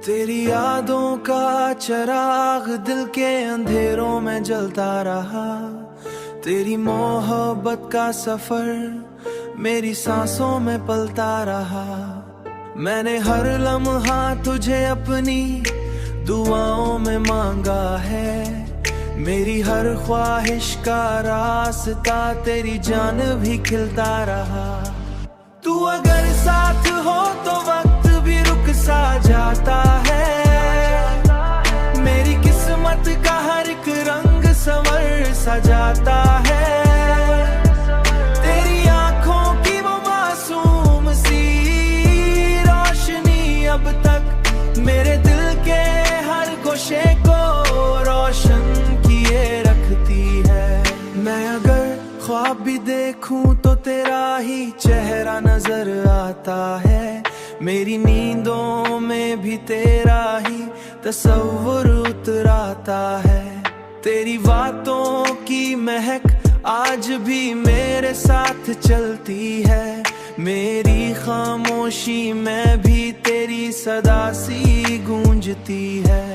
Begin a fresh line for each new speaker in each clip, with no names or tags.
तेरी यादों का चिराग दिल के अंधेरों में जलता रहा। तेरी मोहब्बत का सफर मेरी सांसों में पलता रहा। मैंने हर लम्हा तुझे अपनी दुआओं में मांगा है। मेरी हर ख्वाहिश का रास्ता तेरी जान भी खिलता रहा। तू अगर साथ हो तो वक्त भी रुक सा जाता है। मेरी किस्मत का हर एक रंग संवर सा जाता है। तेरी आंखों की वो मासूम सी रोशनी अब तक मेरे दिल के हर गोशे को रोशन किए रखती है। मैं अगर ख्वाब भी देखूं तो तेरा ही चेहरा नजर आता है। मेरी नींदों में भी तेरा ही तस्वुर उतर आता है। तेरी बातों की महक आज भी मेरे साथ चलती है। मेरी खामोशी में भी तेरी सदा सी गूंजती है।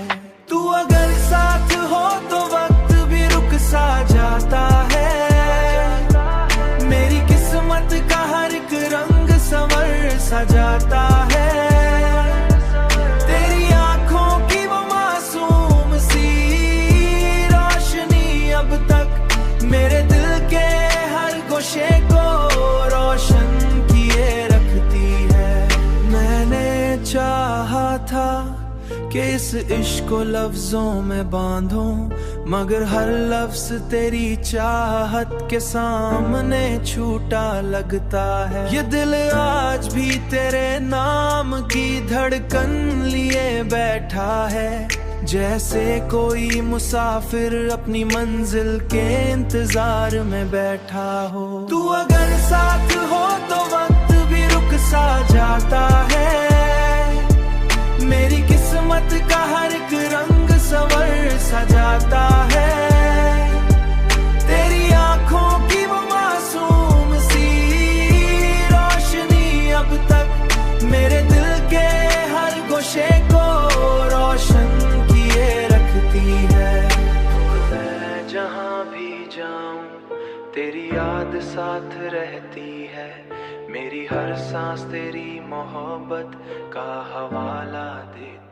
तू अगर साथ हो तो वक्त भी रुक सा जाता है। मेरी किस्मत का हर एक रंग संवर सा जाता है। तेरी आंखों की वो मासूम सी रोशनी अब तक मेरे दिल के हर गोशे को रोशन किए रखती है। मैंने चाहा था कि इस इश्क को लफ्जों में बांधूं, मगर हर लफ्ज तेरी चाहत के सामने छूटा लगता है। ये दिल आज भी तेरे नाम की धड़कन लिए बैठा है। जैसे कोई मुसाफिर अपनी मंजिल के इंतजार में बैठा हो। तू अगर साथ हो तो वक्त भी रुक सा जाता है। मेरी किस्मत का हर एक रंग संवर सा जाता है। तेरी आंखों की वो मासूम सी रोशनी अब तक मेरे दिल के हर गोशे को रोशन किए रखती है। मैं जहाँ भी जाऊं तेरी याद साथ रहती है। मेरी हर सांस तेरी मोहब्बत का हवाला देती